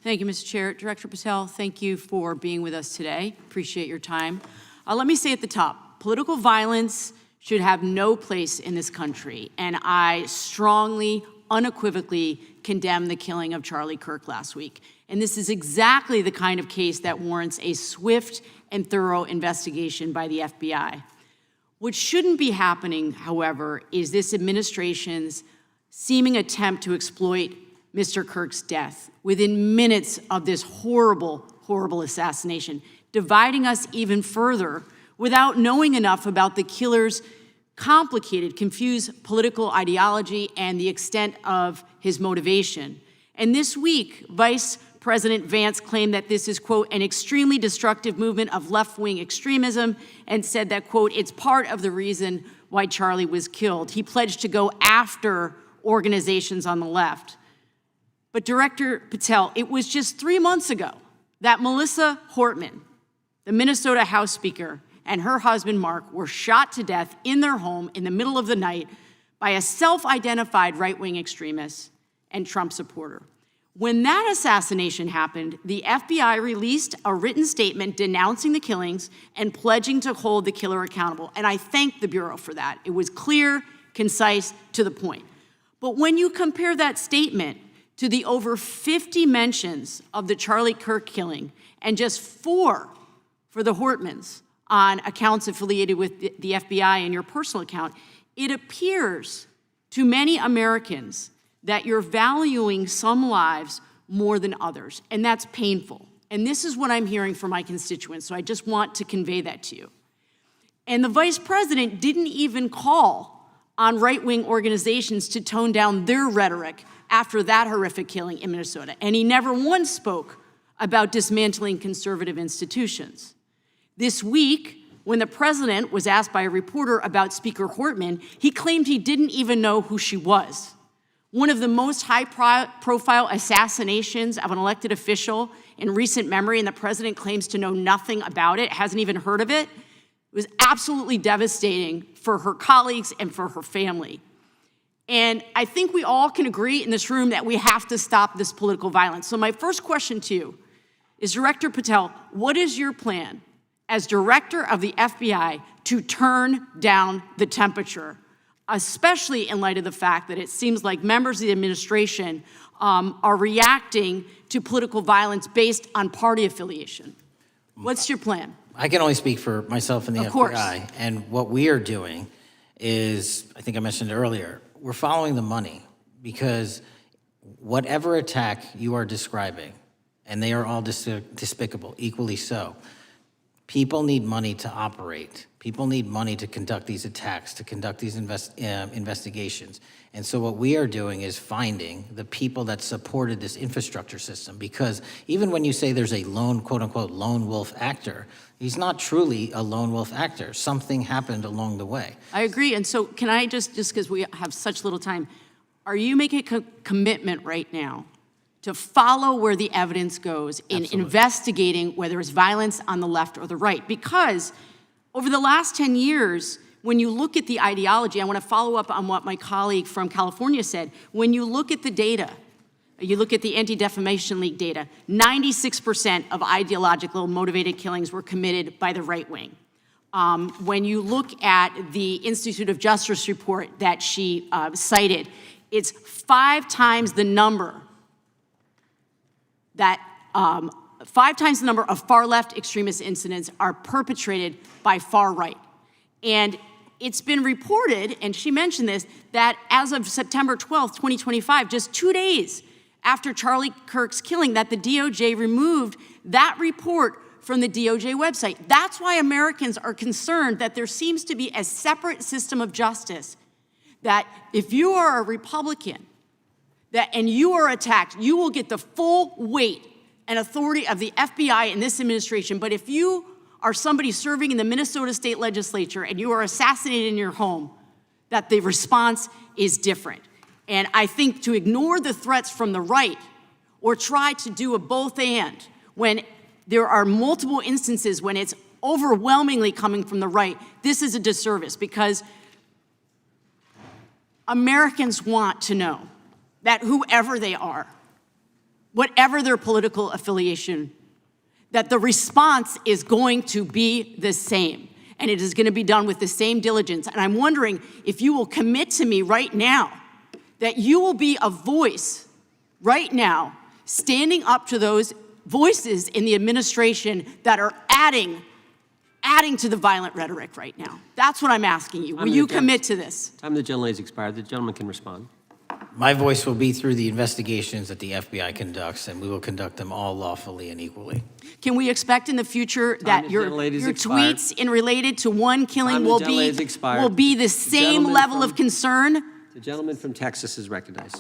Thank you, Mr. Chair. Director Patel, thank you for being with us today. Appreciate your time. Let me say at the top, political violence should have no place in this country, and I strongly, unequivocally condemn the killing of Charlie Kirk last week. And this is exactly the kind of case that warrants a swift and thorough investigation by the FBI. What shouldn't be happening, however, is this administration's seeming attempt to exploit Mr. Kirk's death within minutes of this horrible, horrible assassination, dividing us even further without knowing enough about the killer's complicated, confused political ideology and the extent of his motivation. And this week, Vice President Vance claimed that this is, quote, an extremely destructive movement of left-wing extremism, and said that, quote, it's part of the reason why Charlie was killed. He pledged to go after organizations on the left. But Director Patel, it was just 3 months ago that Melissa Hortman, the Minnesota House Speaker, and her husband Mark were shot to death in their home in the middle of the night by a self-identified right-wing extremist and Trump supporter. When that assassination happened, the FBI released a written statement denouncing the killings and pledging to hold the killer accountable. And I thank the Bureau for that. It was clear, concise, to the point. But when you compare that statement to the over 50 mentions of the Charlie Kirk killing and just 4 for the Hortmans on accounts affiliated with the FBI and your personal account, it appears to many Americans that you're valuing some lives more than others, and that's painful. And this is what I'm hearing from my constituents, so I just want to convey that to you. And the Vice President didn't even call on right-wing organizations to tone down their rhetoric after that horrific killing in Minnesota, and he never once spoke about dismantling conservative institutions. This week, when the president was asked by a reporter about Speaker Hortman, he claimed he didn't even know who she was. One of the most high-profile assassinations of an elected official in recent memory, and the president claims to know nothing about it, hasn't even heard of it. It was absolutely devastating for her colleagues and for her family. And I think we all can agree in this room that we have to stop this political violence. So my first question to you is, Director Patel, what is your plan as director of the FBI to turn down the temperature, especially in light of the fact that it seems like members of the administration are reacting to political violence based on party affiliation? What's your plan? I can only speak for myself and the Of course. FBI. And what we are doing is, I think I mentioned it earlier, we're following the money, because whatever attack you are describing, and they are all despicable, equally so, people need money to operate. People need money to conduct these attacks, to conduct these investigations. And so what we are doing is finding the people that supported this infrastructure system, because even when you say there's a lone, quote unquote, lone wolf actor, he's not truly a lone wolf actor. Something happened along the way. I agree. And so can I just because we have such little time, are you making a commitment right now to follow where the evidence goes in Absolutely. investigating whether it's violence on the left or the right? Because over the last 10 years, when you look at the ideology, I want to follow up on what my colleague from California said. When you look at the data, you look at the Anti-Defamation League data, 96% of ideological motivated killings were committed by the right wing. When you look at the Institute of Justice report that she cited, it's 5 times the number of far-left extremist incidents are perpetrated by far right. And it's been reported, and she mentioned this, that as of September 12th, 2025, just 2 days after Charlie Kirk's killing, that the DOJ removed that report from the DOJ website. That's why Americans are concerned that there seems to be a separate system of justice, that if you are a Republican and you are attacked, you will get the full weight and authority of the FBI and this administration. But if you are somebody serving in the Minnesota State Legislature and you are assassinated in your home, that the response is different. And I think to ignore the threats from the right or try to do a both and when there are multiple instances when it's overwhelmingly coming from the right, this is a disservice, because Americans want to know that whoever they are, whatever their political affiliation, that the response is going to be the same, and it is going to be done with the same diligence. And I'm wondering if you will commit to me right now that you will be a voice right now standing up to those voices in the administration that are adding to the violent rhetoric right now. That's what I'm asking you. Will you commit to this? Time of the gentlelady's expired. The gentleman can respond. My voice will be through the investigations that the FBI conducts, and we will conduct them all lawfully and equally. Can we expect in the future that your tweets in related to one killing will be the same level of concern? The gentleman from Texas is recognized.